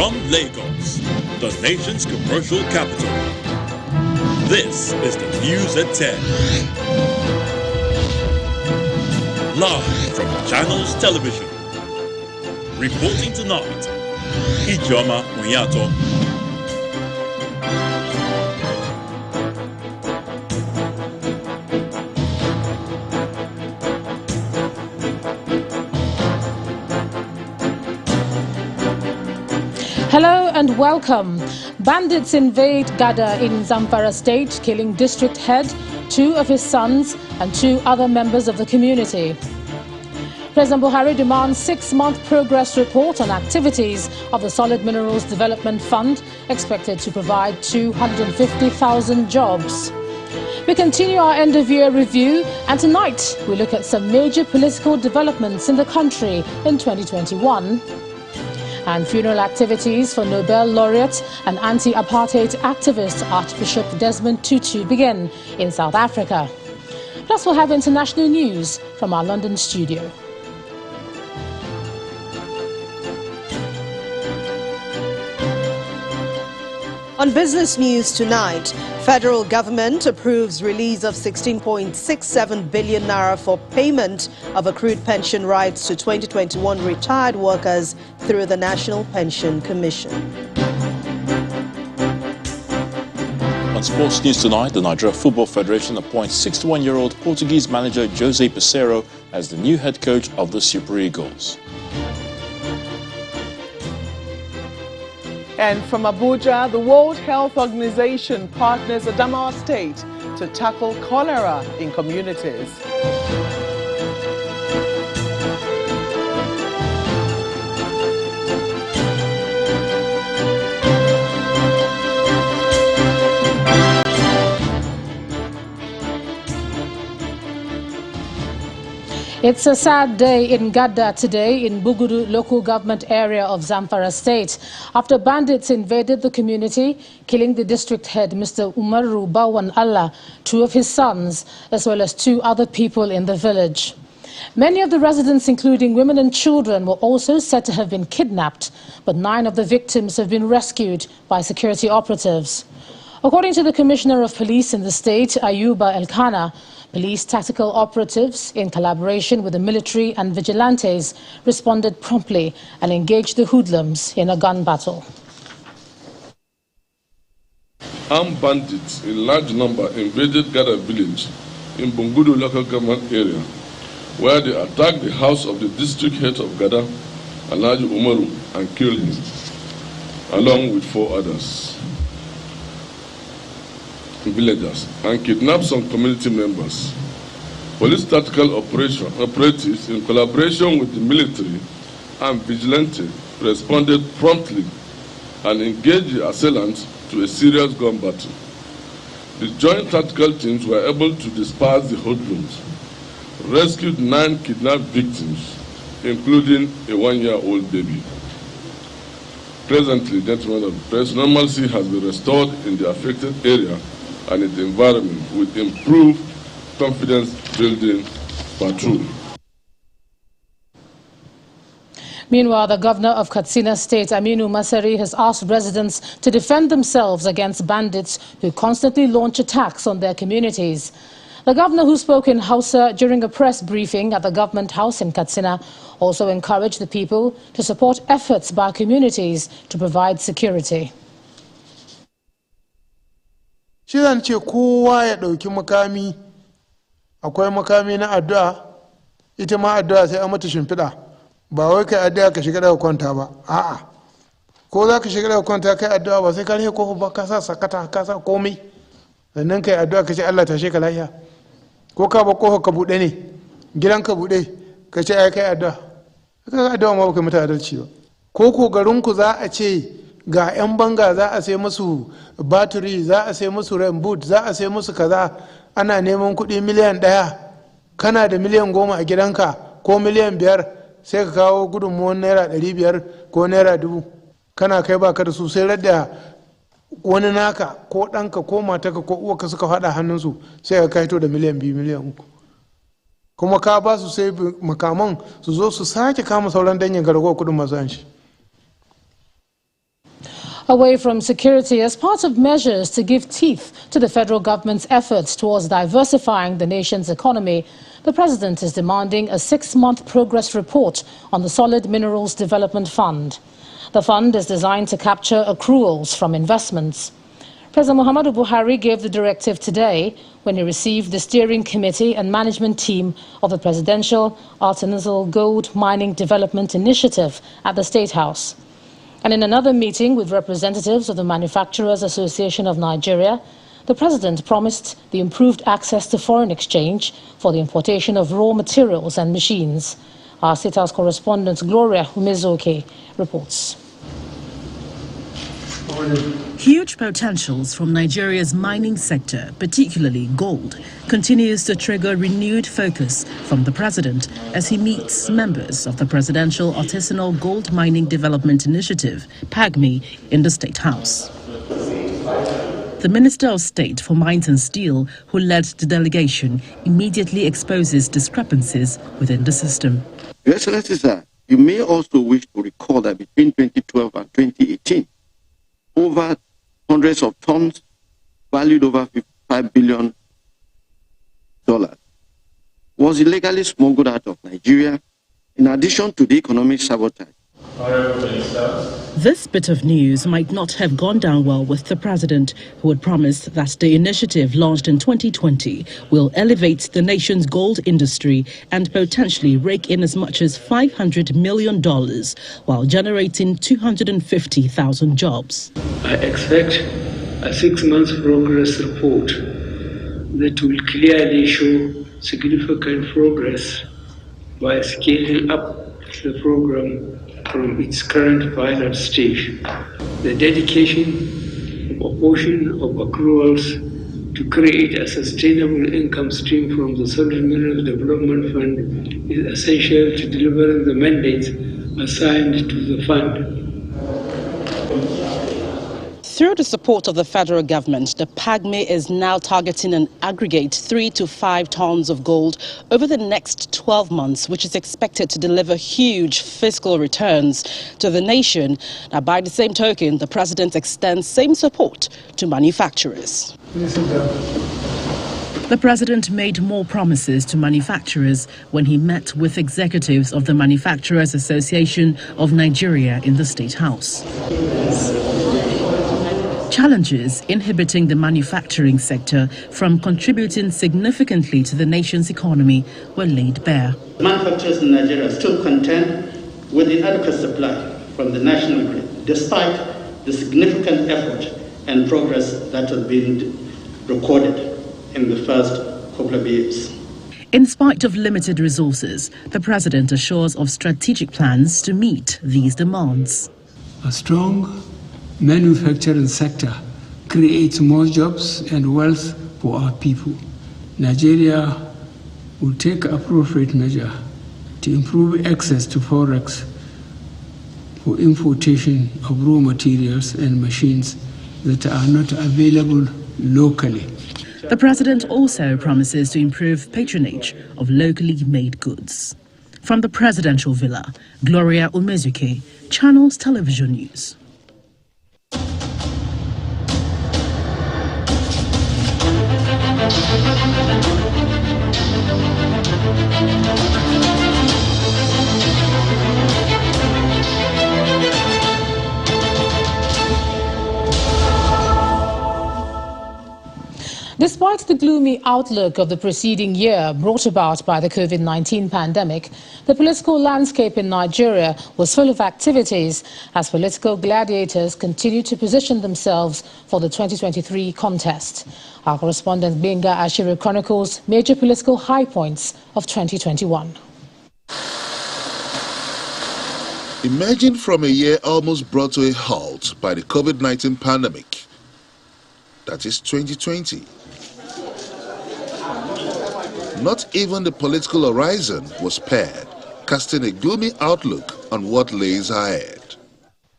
From Lagos, the nation's commercial capital, this is the News at 10. Live from Channels Television. Reporting tonight, Ijoma Onyato. Hello and welcome. Bandits invade Gada in Zamfara state, killing district head, 2 of his sons and 2 other members of the community. President Buhari demands 6-month progress report on activities of the Solid Minerals Development Fund, expected to provide 250,000 jobs. We continue our end-of-year review, and tonight we look at some major political developments in the country in 2021. And funeral activities for Nobel laureate and anti-apartheid activist Archbishop Desmond Tutu begin in South Africa. Plus, we'll have international news from our London studio. On business news tonight, federal government approves release of 16.67 billion naira for payment of accrued pension rights to 2021 retired workers through the National Pension Commission. On sports news tonight, the Nigeria Football Federation appoints 61-year-old Portuguese manager Jose Peseiro as the new head coach of the Super Eagles. And from Abuja, the World Health Organization partners Adamawa State to tackle cholera in communities. It's a sad day in Gada today in Bugudu local government area of Zamfara state after bandits invaded the community, killing the district head, Mr. Umaru Bawan Allah, 2 of his sons, as well as 2 other people in the village. Many of the residents, including women and children, were also said to have been kidnapped, but 9 of the victims have been rescued by security operatives. According to the Commissioner of Police in the state, Ayuba Elkana, police tactical operatives, in collaboration with the military and vigilantes, responded promptly and engaged the hoodlums in a gun battle. Armed bandits in large number invaded Gada village in Bungudu local government area, where they attacked the house of the district head of Gada, Alhaji Umaru, and killed him, along with 4 others. Villagers, and kidnapped some community members. Police tactical operatives, in collaboration with the military and vigilante, responded promptly and engaged the assailants to a serious gun battle. The joint tactical teams were able to disperse the hoodlums, rescued 9 kidnapped victims, including a 1-year-old baby. Presently, gentlemen of the press, normalcy has been restored in the affected area and its environment with improved confidence-building patrol. Meanwhile, the governor of Katsina State, Aminu Masari, has asked residents to defend themselves against bandits who constantly launch attacks on their communities. The governor, who spoke in Hausa during a press briefing at the government house in Katsina, also encouraged the people to support efforts by communities to provide security. Shi zan ce kowa ya ɗauki makami, akwai makami na addu'a, ita ma addu'a sai an mata shimfiɗa, ba wai kai addu'a ka shiga daga kwanta ba, a'a. Ko za ka shiga daga kwanta kai addu'a ba sai ka rihe kofa ba, ka sa sakata, ka sa komai, sannan kai addu'a ka ce Allah tashe ka lafiya. Ko ka ba kofa ka buɗe ne, gidan ka buɗe, ka ce ai kai addu'a. Ka addu'a ma ba kai mata adalci ba. Ko garinku za a ce ga 'yan banga za a sai musu battery, za a sai musu reboot, za a sai musu kaza, ana neman kuɗi miliyan 1, kana da miliyan 10 a gidanka ko miliyan 5, sai ka kawo gudunmuwan naira 500 ko naira 1000, kana kai baka da su, sai radda wani naka ko ɗanka ko mataka ko uwaka suka faɗa hannunsu, sai ka kaito da miliyan 2 miliyan 3, kuma ka ba su sai makaman su zo su sake kama sauran danyen gargo kuɗin masu hanshi. Away from security, as part of measures to give teeth to the federal government's efforts towards diversifying the nation's economy, the president is demanding a 6-month progress report on the Solid Minerals Development Fund. The fund is designed to capture accruals from investments. President Muhammadu Buhari gave the directive today when he received the steering committee and management team of the Presidential Artisanal Gold Mining Development Initiative at the State House. And in another meeting with representatives of the Manufacturers Association of Nigeria, the president promised the improved access to foreign exchange for the importation of raw materials and machines. Our State House correspondent Gloria Umezoke reports. Huge potentials from Nigeria's mining sector, particularly gold, continues to trigger renewed focus from the president as he meets members of the Presidential Artisanal Gold Mining Development Initiative, PAGMI, in the State House. The Minister of State for Mines and Steel, who led the delegation, immediately exposes discrepancies within the system. Your Excellency, sir, you may also wish to recall that between 2012 and 2018, over hundreds of tons, valued over $55 billion, was illegally smuggled out of Nigeria, in addition to the economic sabotage. This bit of news might not have gone down well with the president, who had promised that the initiative launched in 2020 will elevate the nation's gold industry and potentially rake in as much as $500 million while generating 250,000 jobs. I expect a 6-month progress report that will clearly show significant progress by scaling up the program from its current pilot stage. The dedication of a portion of accruals to create a sustainable income stream from the Solid Minerals Development Fund is essential to delivering the mandate assigned to the fund. Through the support of the federal government, the PAGMI is now targeting an aggregate 3 to 5 tons of gold over the next 12 months, which is expected to deliver huge fiscal returns to the nation. Now, by the same token, the president extends same support to manufacturers. The president made more promises to manufacturers when he met with executives of the Manufacturers Association of Nigeria in the State House. Challenges inhibiting the manufacturing sector from contributing significantly to the nation's economy were laid bare. Manufacturers in Nigeria are still content with the adequate supply from the national grid, despite the significant effort and progress that has been recorded in the first couple of years. In spite of limited resources, the president assures of strategic plans to meet these demands. A strong manufacturing sector creates more jobs and wealth for our people. Nigeria will take appropriate measure to improve access to forex for importation of raw materials and machines that are not available locally. The president also promises to improve patronage of locally made goods. From the presidential villa, Gloria Umezuke, Channels Television News. Despite the gloomy outlook of the preceding year brought about by the COVID-19 pandemic, the political landscape in Nigeria was full of activities as political gladiators continue to position themselves for the 2023 contest. Our correspondent Benga Ashiri chronicles major political high points of 2021. Emerging from a year almost brought to a halt by the COVID-19 pandemic, that is 2020. Not even the political horizon was spared, casting a gloomy outlook on what lays ahead.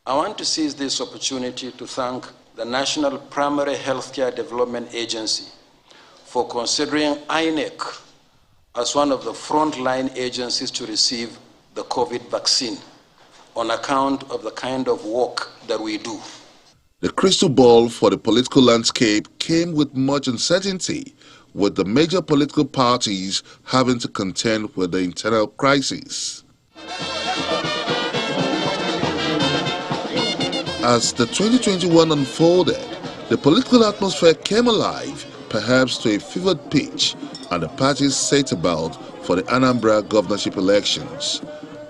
I want to seize this opportunity to thank the National Primary Healthcare Development Agency for considering INEC as one of the frontline agencies to receive the COVID vaccine on account of the kind of work that we do. The crystal ball for the political landscape came with much uncertainty, with the major political parties having to contend with the internal crisis. As the 2021 unfolded, the political atmosphere came alive, perhaps to a fevered pitch, and the parties set about for the Anambra governorship elections,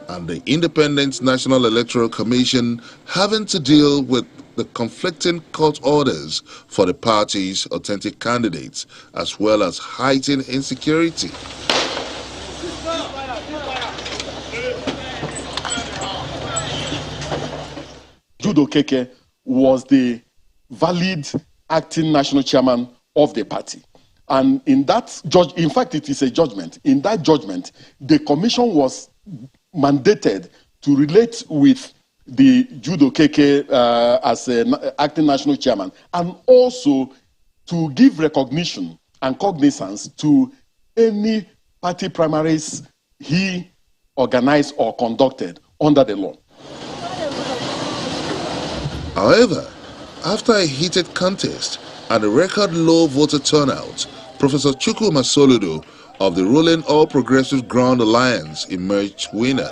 and the Independent National Electoral Commission having to deal with the conflicting court orders for the party's authentic candidates, as well as heightened insecurity. Judo Keke was the valid acting national chairman of the party. And in that in fact, it is a judgment. In that judgment, the commission was mandated to relate with the Judo Keke as an acting national chairman, and also to give recognition and cognizance to any party primaries he organized or conducted under the law. However, after a heated contest and a record low voter turnout, Professor Chukwuma Soludo of the ruling All Progressive Ground Alliance emerged winner.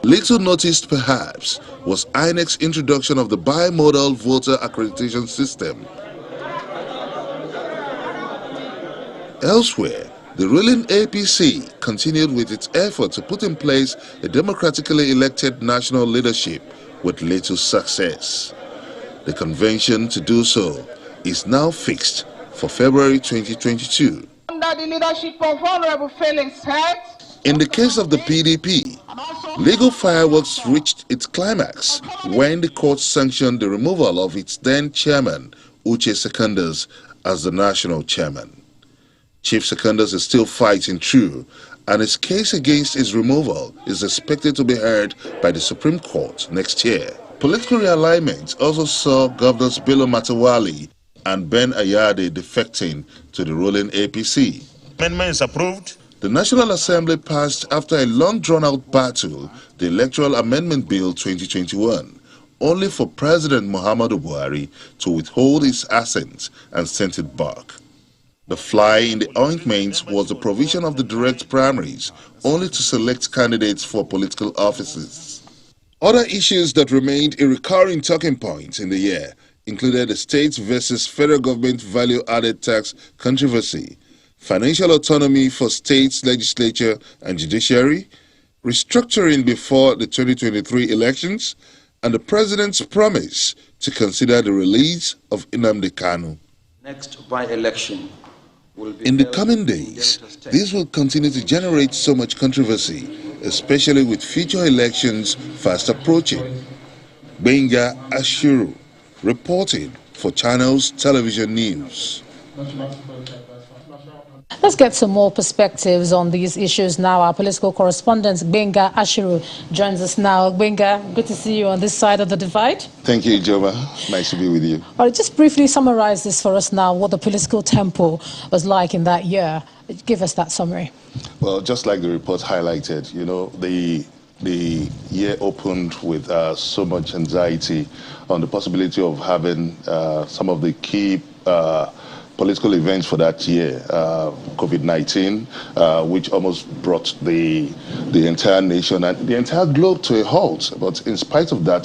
Little noticed, perhaps, was INEC's introduction of the bimodal voter accreditation system. Elsewhere, the ruling APC continued with its effort to put in place a democratically elected national leadership with little success. The convention to do so is now fixed for February 2022. Under the leadership of Honorable Felix Head. In the case of the PDP, legal fireworks reached its climax when the court sanctioned the removal of its then chairman, Uche Secondus, as the national chairman. Chief Secondus is still fighting through, and his case against his removal is expected to be heard by the Supreme Court next year. Political realignment also saw Governors Bello Matawali and Ben Ayade defecting to the ruling APC. Amendment is approved. The National Assembly passed, after a long drawn-out battle, the Electoral Amendment Bill 2021, only for President Muhammadu Buhari to withhold his assent and send it back. The fly in the ointment was the provision of the direct primaries, only to select candidates for political offices. Other issues that remained a recurring talking point in the year included the state versus federal government value-added tax controversy, financial autonomy for states, legislature and judiciary, restructuring before the 2023 elections, and the president's promise to consider the release of Nnamdi Kanu. Next by-election. In the coming days, this will continue to generate so much controversy, especially with future elections fast approaching. Benga Ashiru, reporting for Channels Television News. Let's get some more perspectives on these issues now. Our political correspondent, Benga Ashiru, joins us now. Benga, good to see you on this side of the divide. Thank you, Joma. Nice to be with you. All right, just briefly summarize this for us now, what the political tempo was like in that year. Give us that summary. Well, just like the report highlighted, you know, the year opened with so much anxiety on the possibility of having some of the key political events for that year, COVID-19, which almost brought the entire nation and the entire globe to a halt. But in spite of that,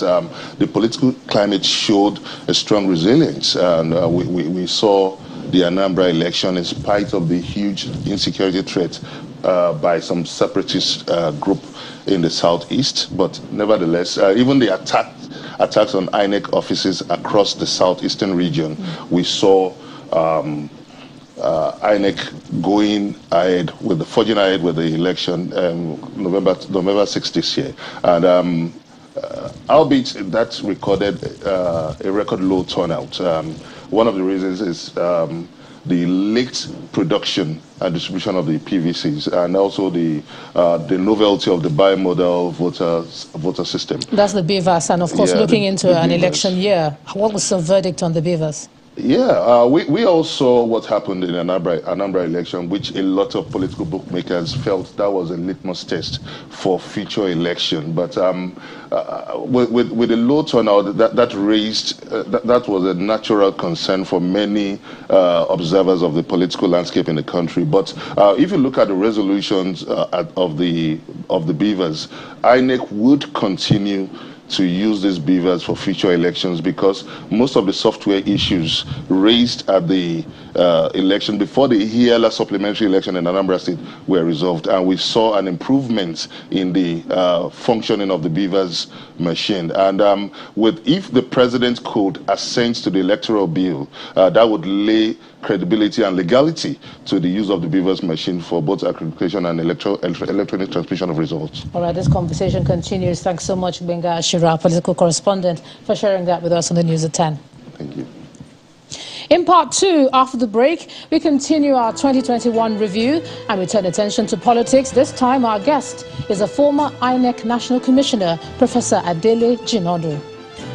the political climate showed a strong resilience, and we saw the Anambra election in spite of the huge insecurity threat by some separatist group in the southeast. But nevertheless, even the attacks on INEC offices across the southeastern region, we saw INEC going ahead with the forging ahead with the election November 6th this year, and albeit that recorded a record low turnout. One of the reasons is the late production and distribution of the PVCs, and also the novelty of the bimodal voter system. That's the BVAS, and of course, looking into an election year. What was the verdict on the BVAS? Yeah, we all saw what happened in Anambra election, which a lot of political bookmakers felt that was a litmus test for future election. But with a low turnout, that raised, that was a natural concern for many observers of the political landscape in the country. But if you look at the resolutions of the beavers, INEC would continue to use these beavers for future elections, because most of the software issues raised at the election before the ELA supplementary election in Anambra State were resolved, and we saw an improvement in the functioning of the beavers machine. And if the president could assent to the electoral bill, that would lay credibility and legality to the use of the beavers machine for both accreditation and electronic transmission of results. All right, this conversation continues. Thanks so much, Benga Ashira, political correspondent, for sharing that with us on the News at 10. Thank you. In part 2, after the break, we continue our 2021 review and we turn attention to politics. This time, our guest is a former INEC National Commissioner, Professor Adele Jinodu.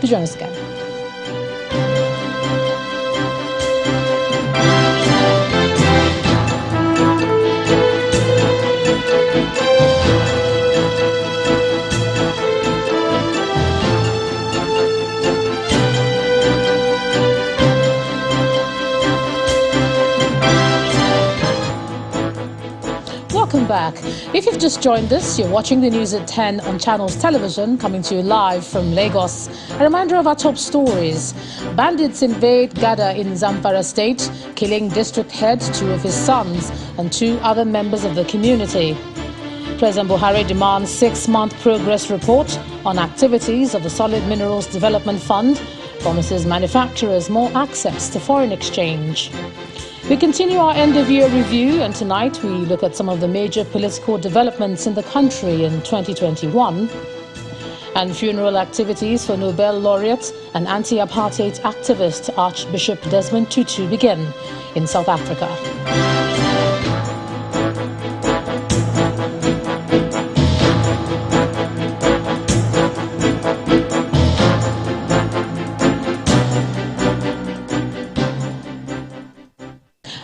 Do join us again. Welcome back. If you've just joined us, you're watching the News at 10 on Channels Television, coming to you live from Lagos. A reminder of our top stories. Bandits invade Gada in Zamfara State, killing district head, 2 of his sons, and 2 other members of the community. President Buhari demands 6-month progress report on activities of the Solid Minerals Development Fund, promises manufacturers more access to foreign exchange. We continue our end-of-year review, and tonight we look at some of the major political developments in the country in 2021. And funeral activities for Nobel laureate and anti-apartheid activist Archbishop Desmond Tutu begin in South Africa.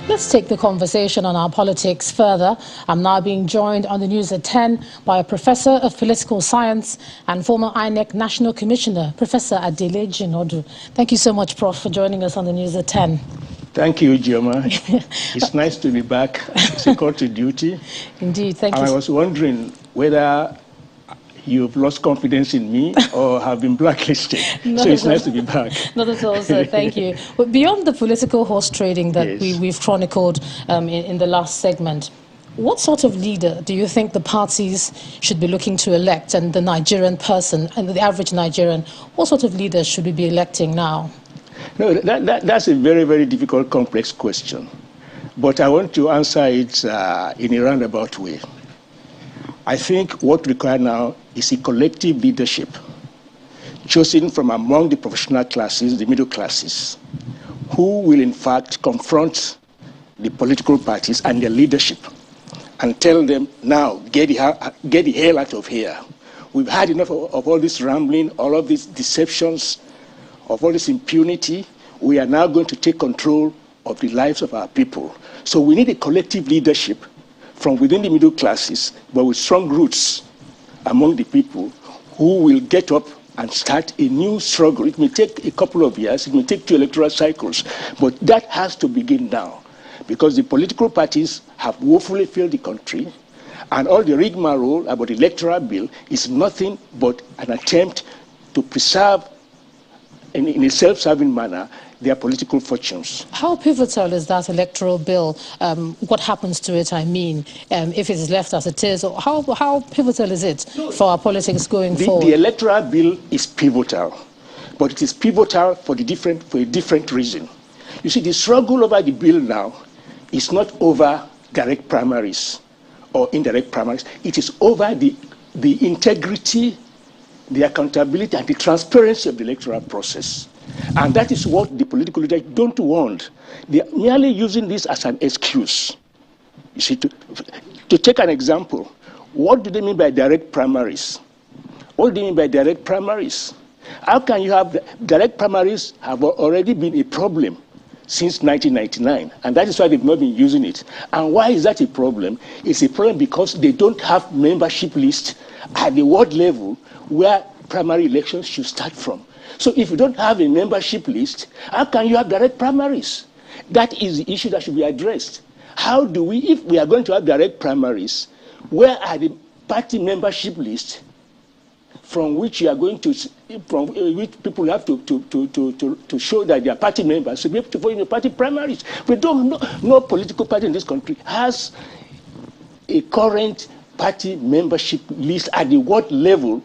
Let's take the conversation on our politics further. I'm now being joined on the News at 10 by a professor of political science and former INEC National Commissioner, Professor Adele Jinodu. Thank you so much, Prof, for joining us on the News at 10. Thank you, Gioma. It's nice to be back. It's a call to duty. Indeed, thank you. I was wondering whether you've lost confidence in me or have been blacklisted. So it's nice to be back. Not at all, sir. Thank you. But beyond the political horse trading that we've chronicled in the last segment, what sort of leader do you think the parties should be looking to elect, and the Nigerian person, and the average Nigerian, what sort of leaders should we be electing now? No, that's a very, very difficult, complex question. But I want to answer it in a roundabout way. I think what required now is a collective leadership chosen from among the professional classes, the middle classes, who will in fact confront the political parties and their leadership and tell them, now, get the hell out of here. We've had enough of all this rambling, all of these deceptions, of all this impunity. We are now going to take control of the lives of our people. So we need a collective leadership from within the middle classes, but with strong roots among the people, who will get up and start a new struggle. It may take a couple of years, it may take 2 electoral cycles, but that has to begin now, because the political parties have woefully failed the country, and all the rigmarole about the electoral bill is nothing but an attempt to preserve, in a self-serving manner, their political fortunes. How pivotal is that electoral bill? What happens to it, I mean, if it is left as it is? Or how pivotal is it for our politics going forward? The electoral bill is pivotal, but it is pivotal for a different reason. You see, the struggle over the bill now is not over direct primaries or indirect primaries. It is over the integrity, the accountability, and the transparency of the electoral process. And that is what the political leaders don't want. They are merely using this as an excuse. You see, to take an example, what do they mean by direct primaries? What do they mean by direct primaries? How can you have direct primaries have already been a problem since 1999, and that is why they've not been using it. And why is that a problem? It's a problem because they don't have membership lists at the ward level where primary elections should start from. So if you don't have a membership list, how can you have direct primaries? That is the issue that should be addressed. How do we, if we are going to have direct primaries, where are the party membership lists from which you are going to, from which people have to show that they are party members to be able to vote in the party primaries? We don't know, no political party in this country has a current party membership list at the ward level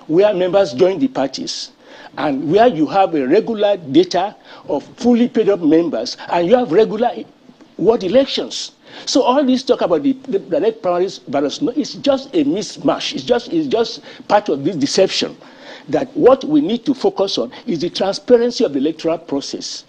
where members join the parties, and where you have a regular data of fully paid up members, and you have regular ward elections. So all this talk about the direct primaries, it's just a mismatch. It's just part of this deception. That what we need to focus on is the transparency of the electoral process,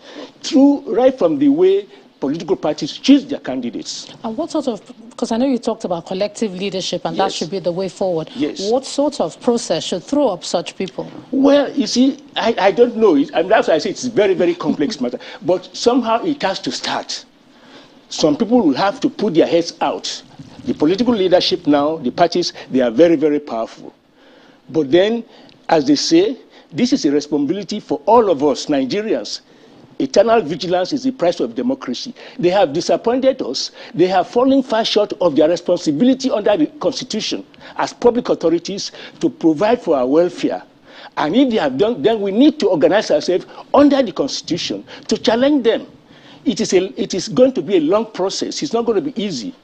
right from the way political parties choose their candidates. And what sort of, because I know you talked about collective leadership and Yes. that should be the way forward. Yes. What sort of process should throw up such people? Well, you see, I don't know it, and that's why I say it's a very, very complex matter. But somehow it has to start. Some people will have to put their heads out. The political leadership now, the parties, they are very, very powerful. But then, as they say, this is a responsibility for all of us, Nigerians. Eternal vigilance is the price of democracy. They have disappointed us. They have fallen far short of their responsibility under the Constitution as public authorities to provide for our welfare. And if they have done, then we need to organize ourselves under the Constitution to challenge them. It is going to be a long process. It's not going to be easy,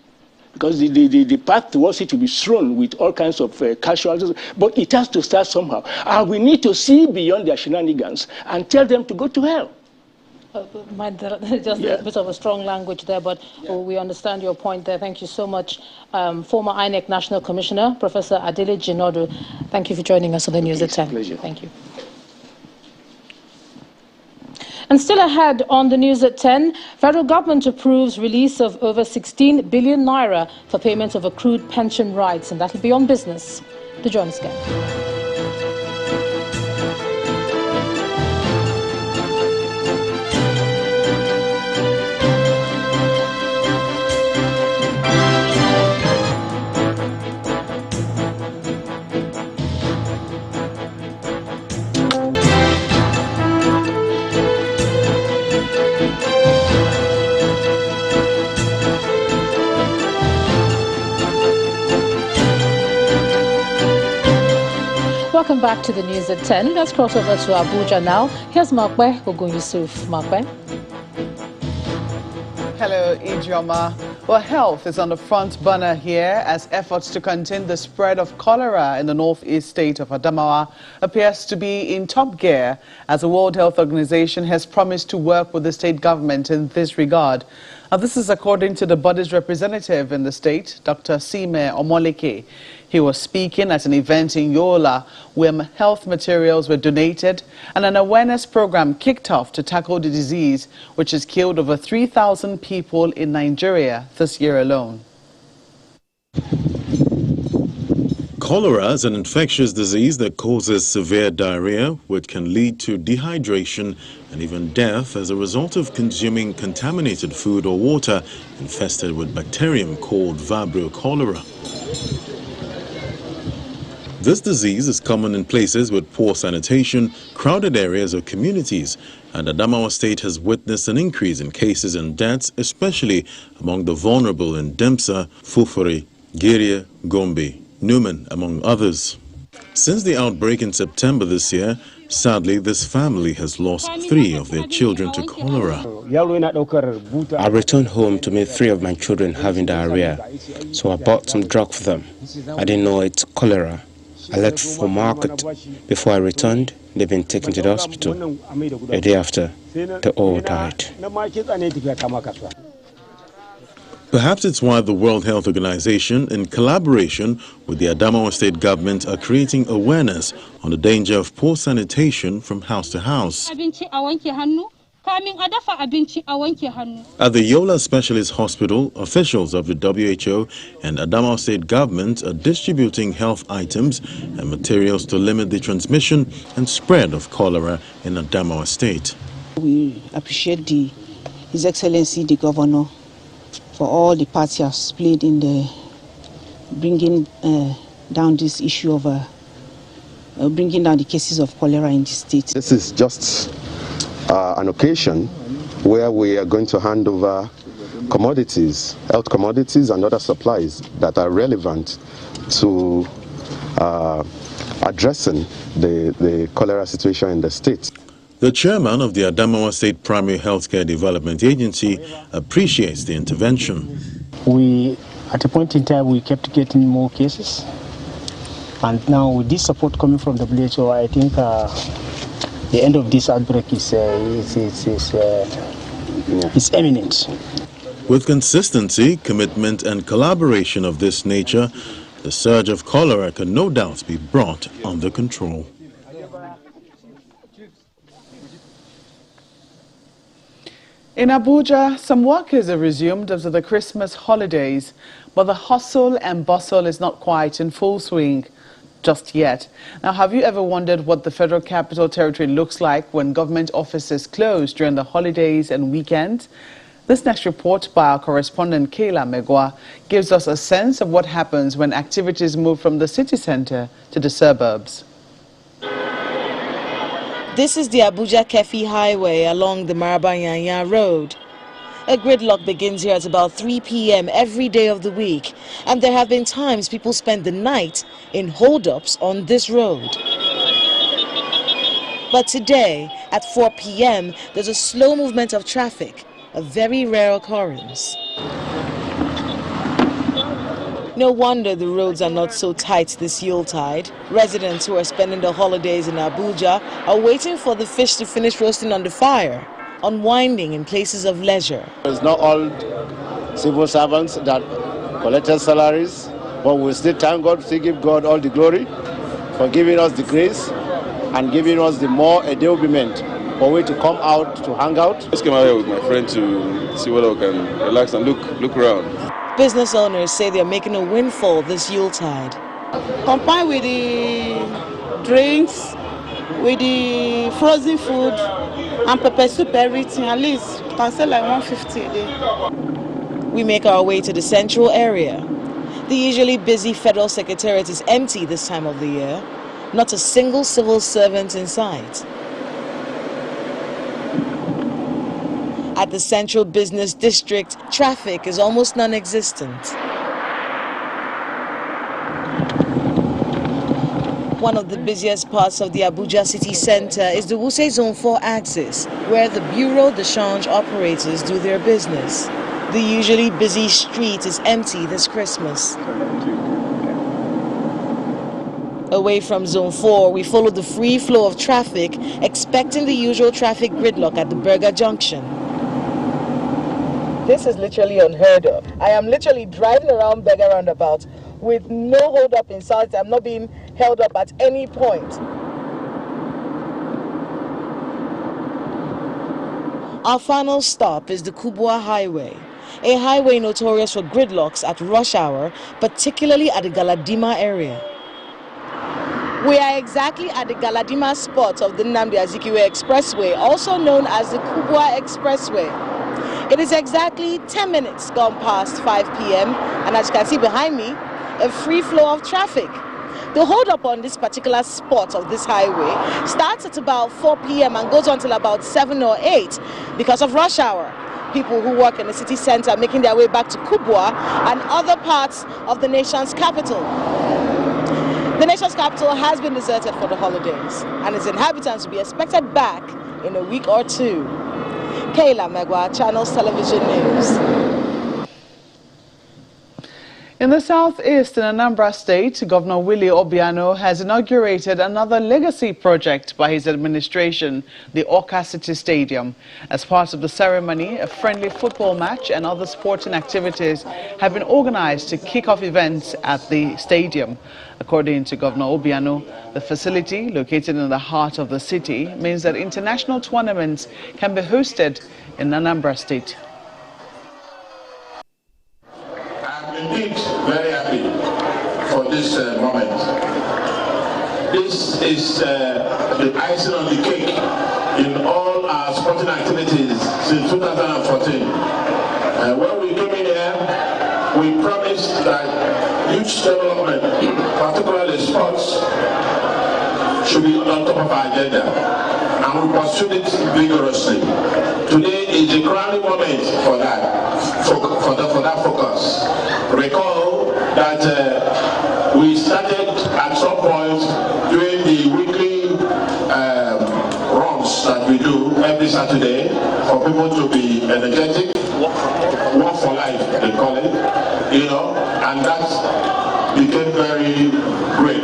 because the path towards it will be strewn with all kinds of casualties. But it has to start somehow. And we need to see beyond their shenanigans and tell them to go to hell. Just a bit of a strong language there, but we understand your point there. Thank you so much. Former INEC National Commissioner, Professor Adele Jinodu, thank you for joining us on the News at 10. Pleasure. Thank you. And still ahead on the News at 10, federal government approves release of over 16 billion naira for payment of accrued pension rights, and that will be on business. To join us again. Welcome back to the News at 10. Let's cross over to Abuja now. Here's Makwe Ogun Yusuf. Makwe. Hello, Ijeoma. Well, health is on the front burner here as efforts to contain the spread of cholera in the northeast state of Adamawa appears to be in top gear as the World Health Organization has promised to work with the state government in this regard. Now, this is according to the body's representative in the state, Dr. Sime Omoleke. He was speaking at an event in Yola where health materials were donated and an awareness program kicked off to tackle the disease, which has killed over 3,000 people in Nigeria this year alone. Cholera is an infectious disease that causes severe diarrhea, which can lead to dehydration and even death as a result of consuming contaminated food or water infested with bacterium called Vibrio cholera. This disease is common in places with poor sanitation, crowded areas or communities, and Adamawa State has witnessed an increase in cases and deaths, especially among the vulnerable in Demsa, Fufuri, Giria, Gombe, Newman, among others. Since the outbreak in September this year, sadly, this family has lost 3 of their children to cholera. I returned home to meet 3 of my children having diarrhea, so I bought some drug for them. I didn't know it's cholera. I left for market. Before I returned, they've been taken to the hospital. A day after, they all died. Perhaps it's why the World Health Organization, in collaboration with the Adamawa State government, are creating awareness on the danger of poor sanitation from house to house. At the Yola Specialist Hospital, officials of the WHO and Adamawa State government are distributing health items and materials to limit the transmission and spread of cholera in Adamawa State. We appreciate the His Excellency the Governor for all the parts he has played in the bringing down this issue of bringing down the cases of cholera in the state. This is just an occasion where we are going to hand over commodities, health commodities and other supplies that are relevant to addressing the cholera situation in the state. The chairman of the Adamawa State Primary Healthcare Development Agency appreciates the intervention. We, at a point in time, we kept getting more cases. And now with this support coming from WHO, I think the end of this outbreak is imminent. With consistency, commitment and collaboration of this nature, the surge of cholera can no doubt be brought under control. In Abuja, some workers have resumed after the Christmas holidays, but the hustle and bustle is not quite in full swing just yet. Now, have you ever wondered what the Federal Capital Territory looks like when government offices close during the holidays and weekends? This next report by our correspondent Kayla Megwa gives us a sense of what happens when activities move from the city center to the suburbs. This is the Abuja Kefi Highway along the Marabanyanya Road. A gridlock begins here at about 3 p.m. every day of the week, and there have been times people spend the night in holdups on this road. But today, at 4 p.m., there's a slow movement of traffic, a very rare occurrence. No wonder the roads are not so tight this Yuletide. Residents who are spending the holidays in Abuja are waiting for the fish to finish roasting on the fire, unwinding in places of leisure. It's not all civil servants that collected salaries, but we still thank God, still give God all the glory for giving us the grace and giving us the more enablement for we to come out to hang out. I just came out here with my friend to see whether we can relax and look around. Business owners say they're making a windfall this Yuletide. Combined with the drinks, with the frozen food, and pepper soup, everything, at least you can sell like 150 a day. We make our way to the central area. The usually busy federal secretariat is empty this time of the year. Not a single civil servant in sight. At the Central Business District, traffic is almost non-existent. One of the busiest parts of the Abuja city center is the Wuse Zone 4 axis, where the Bureau de Change operators do their business. The usually busy street is empty this Christmas. Away from Zone 4, we follow the free flow of traffic, expecting the usual traffic gridlock at the Berger Junction. This is literally unheard of. I am literally driving around Berger Roundabout with no hold up in sight. I'm not being held up at any point. Our final stop is the Kubwa Highway, a highway notorious for gridlocks at rush hour, particularly at the Galadima area. We are exactly at the Galadima spot of the Nnamdi Azikiwe Expressway, also known as the Kubwa Expressway. It is exactly 10 minutes gone past 5 p.m. and as you can see behind me, a free flow of traffic. The hold-up on this particular spot of this highway starts at about 4 p.m. and goes on till about 7 or 8 because of rush hour. People who work in the city center making their way back to Kubwa and other parts of the nation's capital. The nation's capital has been deserted for the holidays and its inhabitants will be expected back in a week or two. Kayla Megwa, Channels Television News. In the southeast in Anambra State, Governor Willie Obiano has inaugurated another legacy project by his administration, the Awka City Stadium. As part of the ceremony, a friendly football match and other sporting activities have been organized to kick off events at the stadium. According to Governor Obiano, the facility, located in the heart of the city, means that international tournaments can be hosted in Anambra State. Indeed, very happy for this moment. This is the icing on the cake in all our sporting promoting activities since 2014. When we came in here, we promised that youth development, particularly sports, should be on top of our agenda, and we pursued it vigorously. Today is a crowning moment for that, for that focus. Recall that we started at some point doing the weekly runs that we do every Saturday for people to be energetic, walk for life, they call it, you know, and that became very great.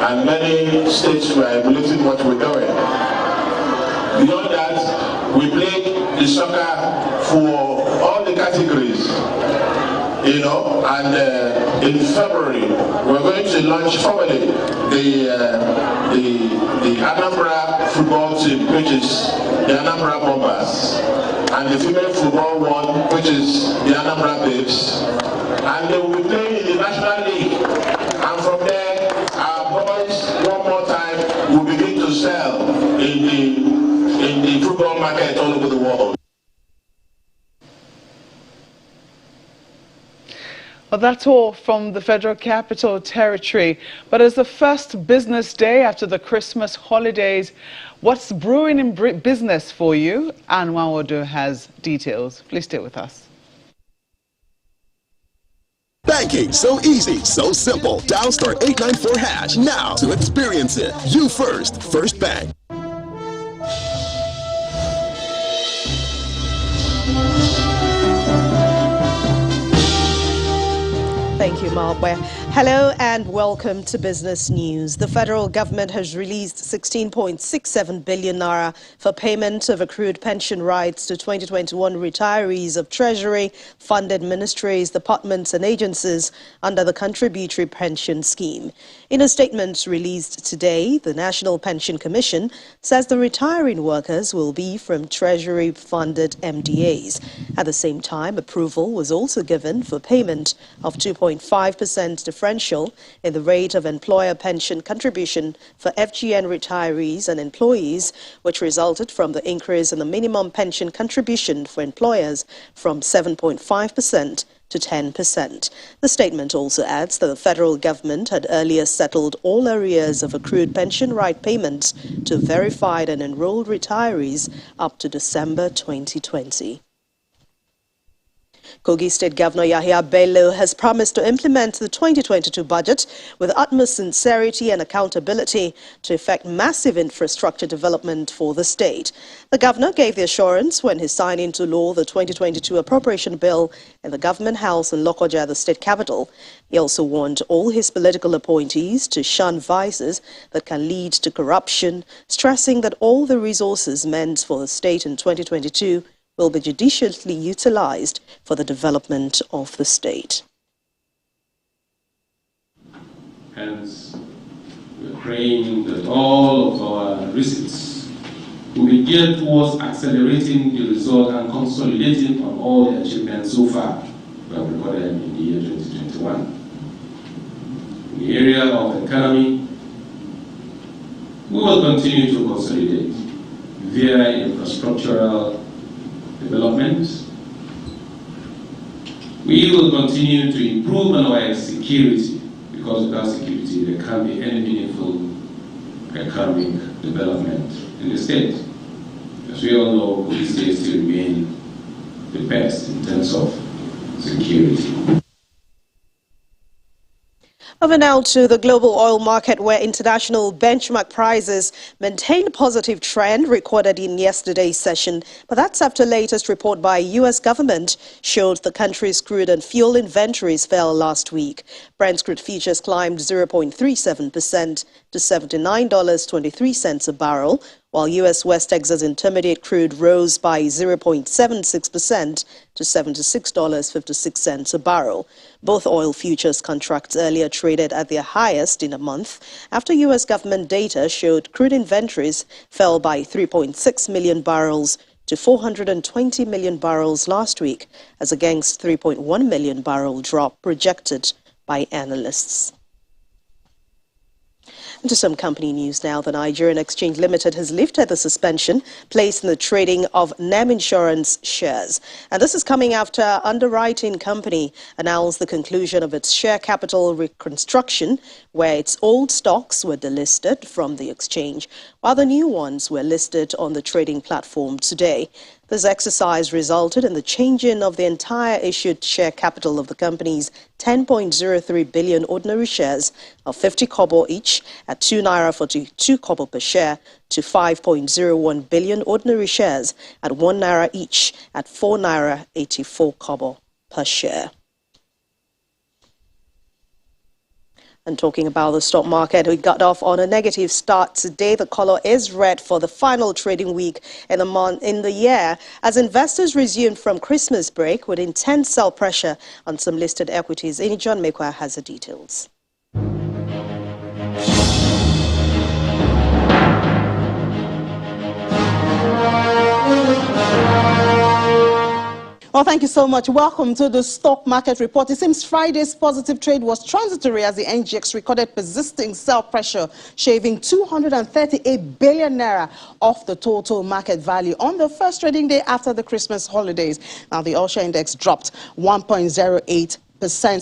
And many states were emulating what we're doing. Beyond that, we played the soccer for all the categories, you know, and in February, we're going to launch formally the Anambra football team, which is the Anambra Bombers, and the female football one, which is the Anambra Babes, and they will be playing in the National League, and from there, our boys, one more time, will begin to sell in the football market all over the world. Well, that's all from the Federal Capital Territory. But as the first business day after the Christmas holidays, what's brewing in business for you? And Nwawodo has details. Please stay with us. Banking, so easy, so simple. Dial *894# now to experience it. You first, First Bank. Thank you, Malwe. Hello and welcome to Business News. The federal government has released 16.67 billion naira for payment of accrued pension rights to 2021 retirees of Treasury-funded ministries, departments and agencies under the Contributory Pension Scheme. In a statement released today, the National Pension Commission says the retiring workers will be from Treasury-funded MDAs. At the same time, approval was also given for payment of 2.5% differential in the rate of employer pension contribution for FGN retirees and employees, which resulted from the increase in the minimum pension contribution for employers from 7.5% to 10%. The statement also adds that the federal government had earlier settled all arrears of accrued pension right payments to verified and enrolled retirees up to December 2020. Kogi State Governor Yahya Bello has promised to implement the 2022 budget with utmost sincerity and accountability to effect massive infrastructure development for the state. The governor gave the assurance when he signed into law the 2022 appropriation bill in the government house in Lokoja, the state capital. He also warned all his political appointees to shun vices that can lead to corruption, stressing that all the resources meant for the state in 2022 will be judiciously utilized for the development of the state. Hence, we're praying that all of our receipts will be geared towards accelerating the result and consolidating on all the achievements so far we have recorded in the year 2021. In the area of economy, we will continue to consolidate via infrastructural development. We will continue to improve on our security, because without security there can't be any meaningful economic development in the state. As we all know, police states still remain the best in terms of security. Over now to the global oil market, where international benchmark prices maintained a positive trend recorded in yesterday's session. But that's after latest report by U.S. government showed the country's crude and fuel inventories fell last week. Brent crude futures climbed 0.37% to $79.23 a barrel, while U.S. West Texas Intermediate crude rose by 0.76% to $76.56 a barrel. Both oil futures contracts earlier traded at their highest in a month after U.S. government data showed crude inventories fell by 3.6 million barrels to 420 million barrels last week, as against 3.1 million barrel drop projected by analysts. Into some company news now. The Nigerian Exchange Limited has lifted the suspension placed in the trading of NEM Insurance shares. And this is coming after Underwriting Company announced the conclusion of its share capital reconstruction, where its old stocks were delisted from the exchange, while the new ones were listed on the trading platform today. This exercise resulted in the changing of the entire issued share capital of the company's 10.03 billion ordinary shares of 50 kobo each at 2 naira 42 kobo per share to 5.01 billion ordinary shares at 1 naira each at 4 naira 84 kobo per share. And talking about the stock market, we got off on a negative start today. The color is red for the final trading week in the year as investors resumed from Christmas break with intense sell pressure on some listed equities. John Mekwa has the details. Well, thank you so much. Welcome to the stock market report. It seems Friday's positive trade was transitory as the NGX recorded persisting sell pressure, shaving 238 billion naira off the total market value on the first trading day after the Christmas holidays. Now, the all-share index dropped 1.08%.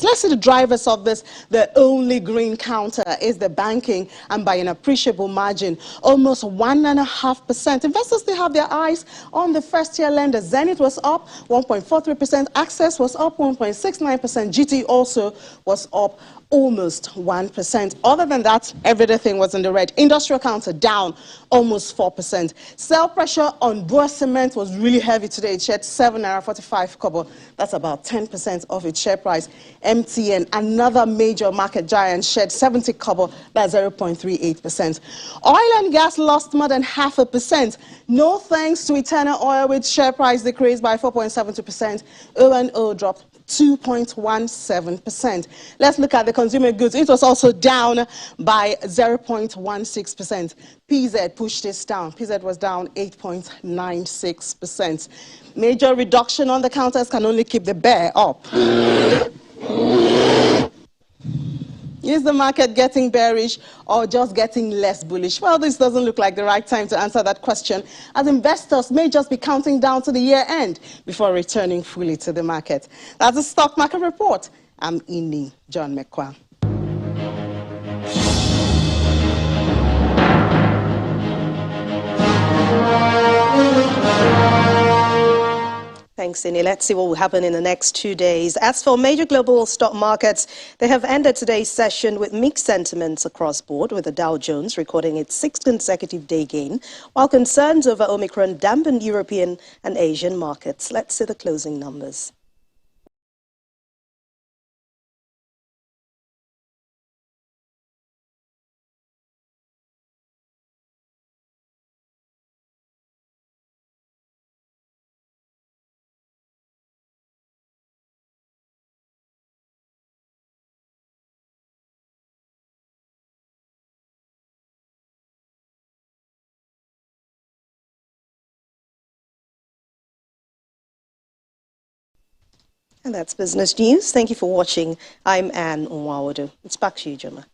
Let's see the drivers of this. The only green counter is the banking, and by an appreciable margin, almost 1.5%. Investors still have their eyes on the first-tier lenders. Zenith was up 1.43%. Access was up 1.69%. GT also was up almost 1%. Other than that, everything was in the red. Industrial counter down almost 4%. Sell pressure on Boer Cement was really heavy today. It shed 7.45 kobo. That's about 10% of its share price. MTN, another major market giant, shed 70 kobo. That's 0.38%. Oil and gas lost more than 0.5%. No thanks to Eternal Oil, with share price decreased by 4.72%. O&O dropped 2.17%. Let's look at the consumer goods. It was also down by 0.16%. PZ pushed this down. PZ was down 8.96%. Major reduction on the counters can only keep the bear up. Is the market getting bearish or just getting less bullish? Well, this doesn't look like the right time to answer that question, as investors may just be counting down to the year end before returning fully to the market. That's the stock market report. I'm Ini John Mekwa. Thanks, Ini. Let's see what will happen in the next 2 days. As for major global stock markets, they have ended today's session with mixed sentiments across board, with the Dow Jones recording its 6th consecutive day gain, while concerns over Omicron dampened European and Asian markets. Let's see the closing numbers. And that's business news. Thank you for watching. I'm Anne Onwawodo. It's back to you, Joma.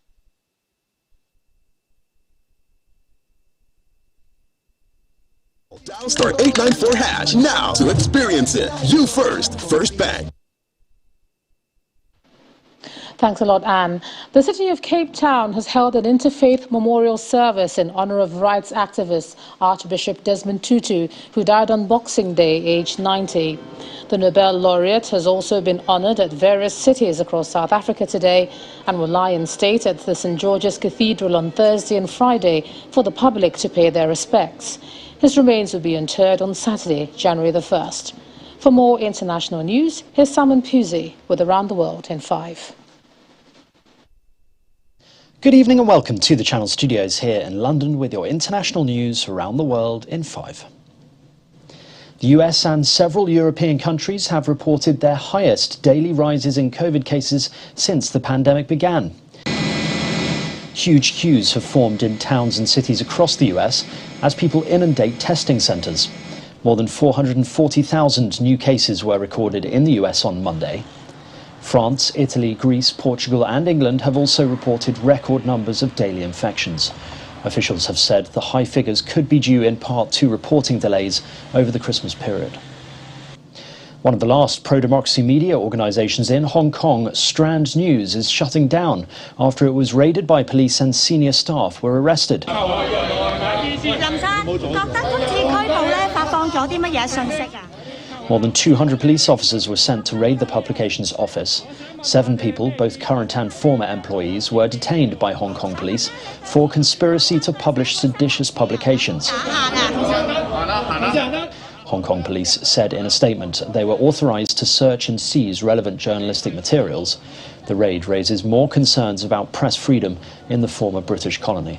Dial star 894 hash now to experience it. You first, First Bank. Thanks a lot, Anne. The city of Cape Town has held an interfaith memorial service in honor of rights activist Archbishop Desmond Tutu, who died on Boxing Day, aged 90. The Nobel laureate has also been honored at various cities across South Africa today and will lie in state at the St. George's Cathedral on Thursday and Friday for the public to pay their respects. His remains will be interred on Saturday, January the 1st. For more international news, here's Simon Pusey with Around the World in 5. Good evening and welcome to the Channel Studios here in London with your international news around the world in 5. The US and several European countries have reported their highest daily rises in COVID cases since the pandemic began. Huge queues have formed in towns and cities across the US as people inundate testing centres. More than 440,000 new cases were recorded in the US on Monday. France, Italy, Greece, Portugal and England have also reported record numbers of daily infections. Officials have said the high figures could be due in part to reporting delays over the Christmas period. One of the last pro-democracy media organisations in Hong Kong, Strand News, is shutting down after it was raided by police and senior staff were arrested. More than 200 police officers were sent to raid the publication's office. 7 people, both current and former employees, were detained by Hong Kong police for conspiracy to publish seditious publications. Hong Kong police said in a statement they were authorised to search and seize relevant journalistic materials. The raid raises more concerns about press freedom in the former British colony.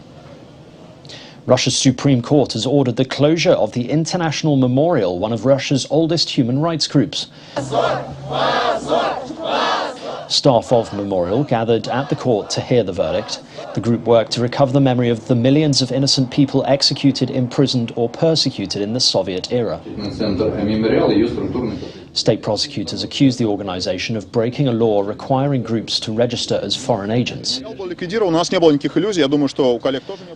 Russia's Supreme Court has ordered the closure of the International Memorial, one of Russia's oldest human rights groups. Staff of Memorial gathered at the court to hear the verdict. The group worked to recover the memory of the millions of innocent people executed, imprisoned or persecuted in the Soviet era. State prosecutors accused the organization of breaking a law requiring groups to register as foreign agents.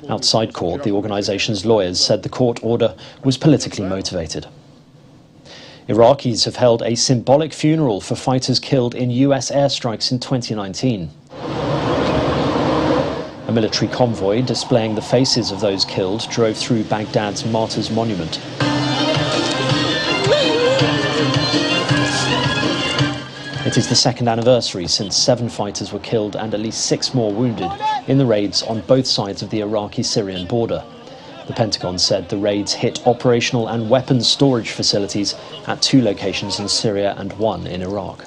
Outside court, the organization's lawyers said the court order was politically motivated. Iraqis have held a symbolic funeral for fighters killed in US airstrikes in 2019. A military convoy displaying the faces of those killed drove through Baghdad's Martyrs Monument. It is the second anniversary since 7 fighters were killed and at least 6 more wounded in the raids on both sides of the Iraqi-Syrian border. The Pentagon said the raids hit operational and weapons storage facilities at 2 locations in Syria and 1 in Iraq.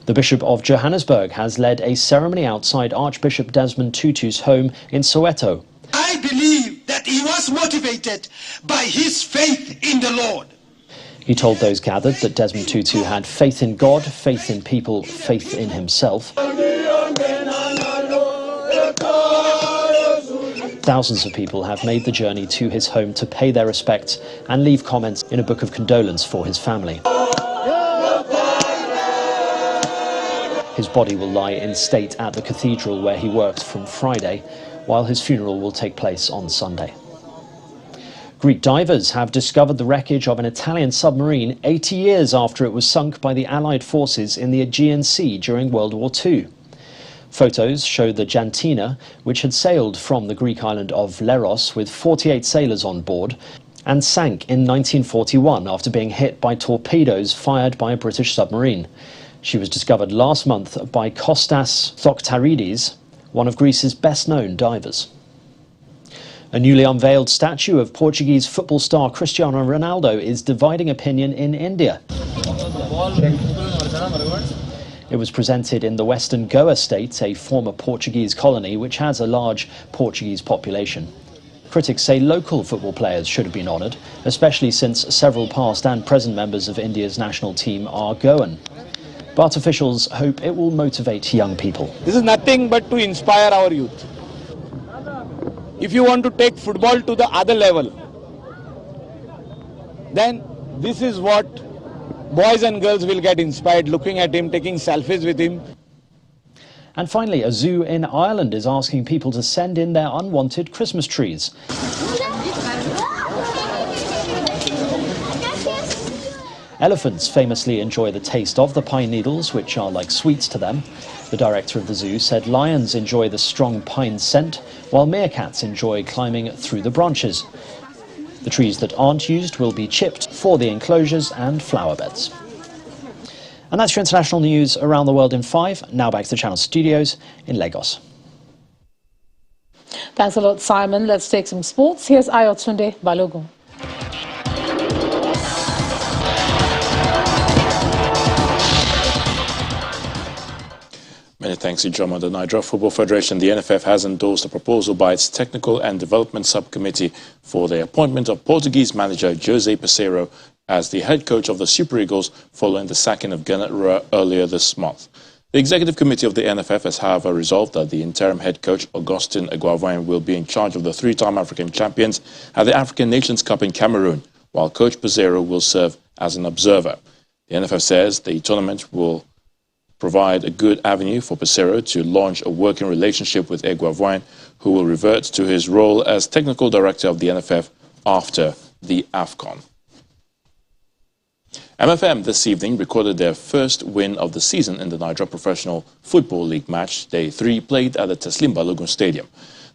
The Bishop of Johannesburg has led a ceremony outside Archbishop Desmond Tutu's home in Soweto. I believe that he was motivated by his faith in the Lord. He told those gathered that Desmond Tutu had faith in God, faith in people, faith in himself. Thousands of people have made the journey to his home to pay their respects and leave comments in a book of condolence for his family. His body will lie in state at the cathedral where he worked from Friday, while his funeral will take place on Sunday. Greek divers have discovered the wreckage of an Italian submarine 80 years after it was sunk by the Allied forces in the Aegean Sea during World War II. Photos show the Jantina, which had sailed from the Greek island of Leros with 48 sailors on board, and sank in 1941 after being hit by torpedoes fired by a British submarine. She was discovered last month by Kostas Thoktaridis, one of Greece's best-known divers. A newly unveiled statue of Portuguese football star Cristiano Ronaldo is dividing opinion in India. It was presented in the western Goa state, a former Portuguese colony which has a large Portuguese population. Critics say local football players should have been honoured, especially since several past and present members of India's national team are Goan. But officials hope it will motivate young people. This is nothing but to inspire our youth. If you want to take football to the other level, then this is what boys and girls will get inspired, looking at him, taking selfies with him. And finally, a zoo in Ireland is asking people to send in their unwanted Christmas trees. Elephants famously enjoy the taste of the pine needles, which are like sweets to them. The director of the zoo said lions enjoy the strong pine scent, while meerkats enjoy climbing through the branches. The trees that aren't used will be chipped for the enclosures and flower beds. And that's your international news around the world in 5. Now back to the Channel Studios in Lagos. Thanks a lot, Simon. Let's take some sports. Here's Ayotunde Balogun. Many thanks, Ijoma. The Nigeria Football Federation, the NFF, has endorsed a proposal by its Technical and Development Subcommittee for the appointment of Portuguese manager Jose Peseiro as the head coach of the Super Eagles following the sacking of Gernot Rohr earlier this month. The Executive Committee of the NFF has, however, resolved that the interim head coach, Augustin Eguavoen, will be in charge of the 3-time African champions at the African Nations Cup in Cameroon, while Coach Peseiro will serve as an observer. The NFF says the tournament will provide a good avenue for Pesero to launch a working relationship with Eguavoin, who will revert to his role as technical director of the NFF after the AFCON. MFM this evening recorded their first win of the season in the Nigeria Professional Football League match Day 3 played at the Teslim Balogun Stadium.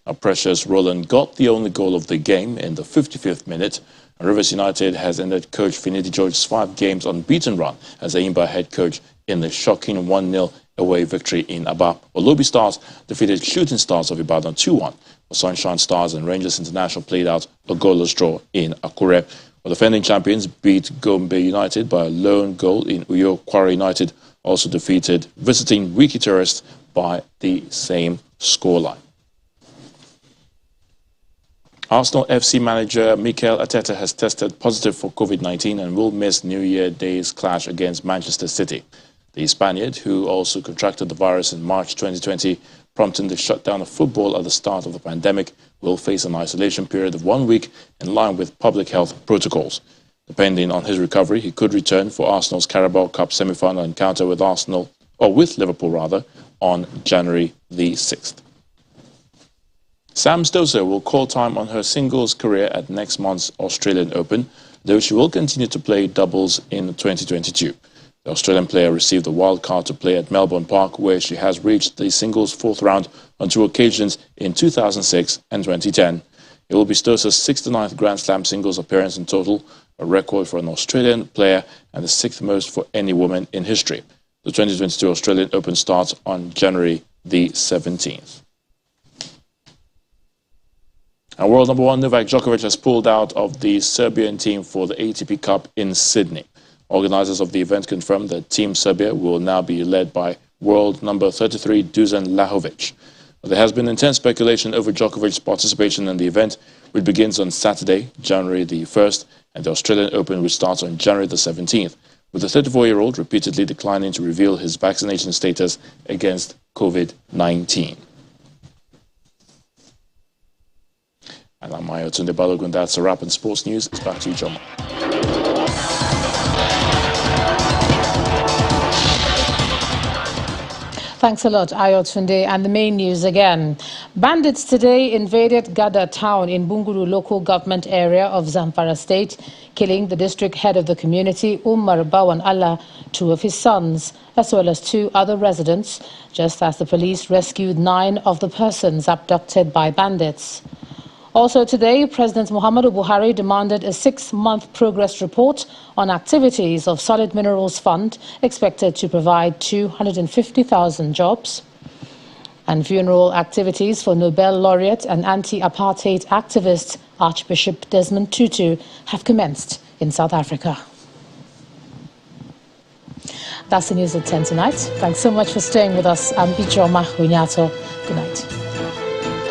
Now, Precious Roland got the only goal of the game in the 55th minute. And Rivers United has ended coach Finidi George's 5 games unbeaten run as Aimba head coach in the shocking 1-0 away victory in Aba. Olobi Stars defeated Shooting Stars of Ibadan 2-1. Sunshine Stars and Rangers International played out a goalless draw in Akure. The defending champions beat Gombe United by a lone goal in Uyo. Kwara United also defeated visiting Wiki Tourists by the same scoreline. Arsenal FC manager Mikel Arteta has tested positive for COVID-19 and will miss New Year Day's clash against Manchester City. The Spaniard, who also contracted the virus in March 2020, prompting the shutdown of football at the start of the pandemic, will face an isolation period of 1 week in line with public health protocols. Depending on his recovery, he could return for Arsenal's Carabao Cup semi-final encounter with Liverpool on January the 6th. Sam Stosur will call time on her singles career at next month's Australian Open, though she will continue to play doubles in 2022. The Australian player received a wild card to play at Melbourne Park, where she has reached the singles 4th round on 2 occasions in 2006 and 2010. It will be Stosur's 69th Grand Slam singles appearance in total, a record for an Australian player and the 6th most for any woman in history. The 2022 Australian Open starts on January the 17th. And world number 1 Novak Djokovic has pulled out of the Serbian team for the ATP Cup in Sydney. Organizers of the event confirmed that Team Serbia will now be led by world number 33 Dusan Lajovic. There has been intense speculation over Djokovic's participation in the event, which begins on Saturday, January the 1st, and the Australian Open, which starts on January the 17th, with the 34-year-old repeatedly declining to reveal his vaccination status against COVID-19. And I'm Ayotunde Balogun. That's a wrap in sports news. It's back to you, John. Thanks a lot, Ayotunde. And the main news again. Bandits today invaded Gada town in Bunguru local government area of Zamfara state, killing the district head of the community, Umar Bawan Allah, 2 of his sons, as well as 2 other residents, just as the police rescued 9 of the persons abducted by bandits. Also today, President Muhammadu Buhari demanded a 6-month progress report on activities of Solid Minerals Fund, expected to provide 250,000 jobs. And funeral activities for Nobel laureate and anti-apartheid activist Archbishop Desmond Tutu have commenced in South Africa. That's the news at 10 tonight. Thanks so much for staying with us. I'm Ichoma Hunyato. Good night.